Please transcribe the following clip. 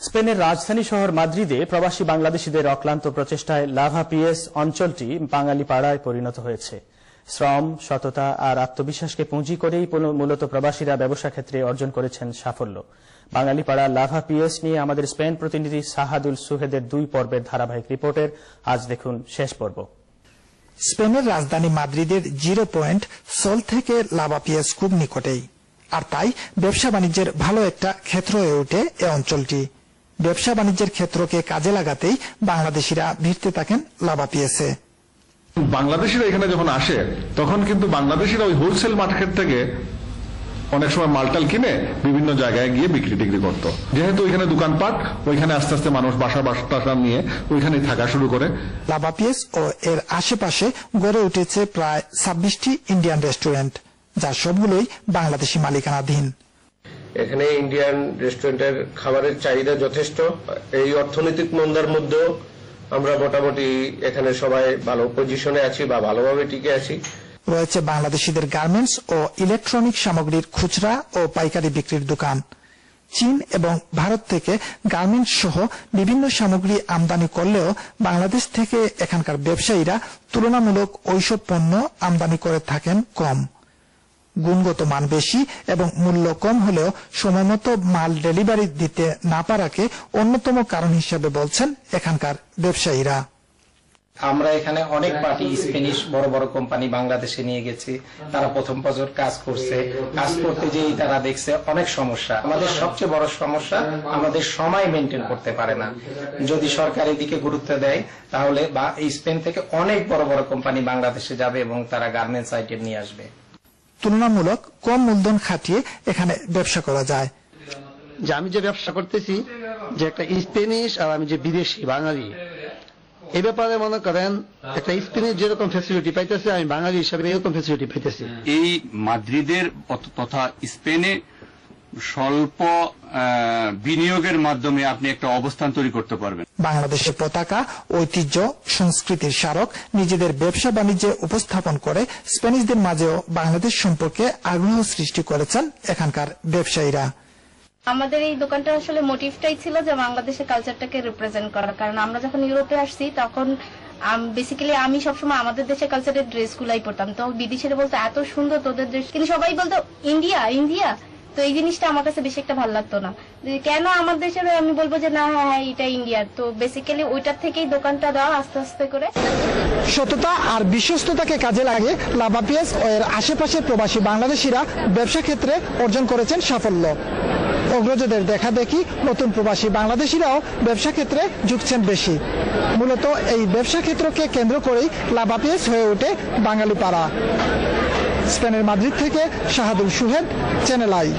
স্পেনের রাজধানী শহর মাদ্রিদে প্রবাসী বাংলাদেশিদের অক্লান্ত প্রচেষ্টায় লাভা পিএস অঞ্চলটি বাঙালি পাড়ায় পরিণত হয়েছে। শ্রম, সততা আর আত্মবিশ্বাসকে পুঁজি করেই মূলত প্রবাসীরা ব্যবসা ক্ষেত্রে অর্জন করেছেন সাফল্য। বাঙালি পাড়া লাভা পিএস নিয়ে আমাদের স্পেন প্রতিনিধি সাহাদুল সুহেদের 2 পর্বের ধারাবাহিক রিপোর্টের আজ দেখুন শেষ পর্ব। স্পেনের রাজধানী মাদ্রিদের 0 পয়েন্ট সোল থেকে লাভা পিএস খুব নিকটেই, আর তাই ব্যবসা বাণিজ্যের ভালো একটা ক্ষেত্র হয়ে ওঠে এ অঞ্চলটি। ব্যবসা বাণিজ্যের ক্ষেত্রকে কাজে লাগাতেই বাংলাদেশিরা ভিড়তে থাকেন লাভা পিএসে। বাংলাদেশিরা এখানে যখন আসে তখন কিন্তু বাংলাদেশিরা ওই হোলসেল মার্কেট থেকে অনেক সময় মালটাল কিনে বিভিন্ন জায়গায় গিয়ে বিক্রি টিক্রি করতো। যেহেতু ওইখানে দোকানপাট, ওইখানে আস্তে আস্তে মানুষ বাসা নিয়ে ওইখানে থাকা শুরু করে। লাভা পিএস ও এর আশেপাশে গড়ে উঠেছে প্রায় 26টি ইন্ডিয়ান রেস্টুরেন্ট, যার সবগুলোই বাংলাদেশি মালিকানাধীন। এখানে ইন্ডিয়ান রেস্টুরেন্টের খাবারের চাহিদা যথেষ্ট। এই অর্থনৈতিক মন্দার মধ্যেও আমরা মোটামুটি এখানে সবাই ভালো পজিশনে আছি বা ভালোভাবে টিকে আছি। রয়েছে বাংলাদেশিদের গার্মেন্টস ও ইলেকট্রনিক সামগ্রীর খুচরা ও পাইকারি বিক্রির দোকান। চীন এবং ভারত থেকে গার্মেন্টস সহ বিভিন্ন সামগ্রী আমদানি করলেও বাংলাদেশ থেকে এখানকার ব্যবসায়ীরা তুলনামূলক ওইসব পণ্য আমদানি করে থাকেন কম। গুণগত মান বেশি এবং মূল্য কম হলেও সময়মতো মাল ডেলিভারি দিতে না পারাকে অন্যতম কারণ হিসেবে বলছেন এখানকার ব্যবসায়ীরা। আমরা এখানে অনেক পার্টি স্প্যানিশ বড় বড় কোম্পানি বাংলাদেশে নিয়ে গেছি। তারা প্রথম বছর কাজ করছে, কাজ করতে যেই তারা দেখছে অনেক সমস্যা। আমাদের সবচেয়ে বড় সমস্যা, আমাদের সময় মেনটেন করতে পারে না। যদি সরকার এদিকে গুরুত্ব দেয় তাহলে বা স্পেন থেকে অনেক বড় বড় কোম্পানি বাংলাদেশে যাবে এবং তারা গার্মেন্টস আইটেম নিয়ে আসবে। তুলনামূলক কম মূলধন খাটিয়ে এখানে ব্যবসা করা যায়। যে আমি যে ব্যবসা করতেছি, যে একটা স্পেনিশ আর আমি যে বিদেশি বাঙালি, এই ব্যাপারে মনে করেন একটা স্পেনের যেরকম ফ্যাসিলিটি পাইতেছে, আমি বাঙালি হিসাবে এরকম ফ্যাসিলিটি পাইতেছি। এই মাদ্রিদের তথা স্পেনে স্বল্প বিনিয়োগের মাধ্যমে আপনি একটা অবস্থান তৈরি করতে পারবেন। বাংলাদেশের পতাকা, ঐতিহ্য, সংস্কৃতির স্মারক নিজেদের ব্যবসা বাণিজ্যে উপস্থাপন করে স্প্যানিশদের মাঝেও বাংলাদেশ সম্পর্কে আগ্রহ সৃষ্টি করেছেন এখানকার ব্যবসায়ীরা। আমাদের এই দোকানটা আসলে মোটিভটাই ছিল যে বাংলাদেশের কালচারটাকে রিপ্রেজেন্ট করার। কারণ আমরা যখন ইউরোপে আসছি তখন বেসিক্যালি আমি সবসময় আমাদের দেশের কালচারের ড্রেসগুলাই পরতাম। তো বিদেশিরা বলতো এত সুন্দর তোদের ড্রেস, কিন্তু সবাই বলতো ইন্ডিয়া ইন্ডিয়া। তো এই জিনিসটা আমার কাছে বেশি একটা ভালো লাগতো না, কেন আমার দেশের আমি বলবো যে না হ্যাঁ এটা ইন্ডিয়ার। তো বেসিক্যালি ওইটার থেকেই দোকানটা দেওয়া আস্তে আস্তে করে। সততা আর বিশ্বস্ততাকে কাজে লাগে লাভা পিএস ও এর আশেপাশের প্রবাসী বাংলাদেশিরা ব্যবসা ক্ষেত্রে অর্জন করেছেন সাফল্য। অগ্রজদের দেখা দেখি নতুন প্রবাসী বাংলাদেশিরাও ব্যবসা ক্ষেত্রে ঝুঁকছেন বেশি। মূলত এই ব্যবসা ক্ষেত্রকে কেন্দ্র করেই লাভা পিএস হয়ে ওঠে বাঙালি পাড়া। স্পেনের মাদ্রিদ থেকে সাহাদুল সুহেদ, চ্যানেল আই।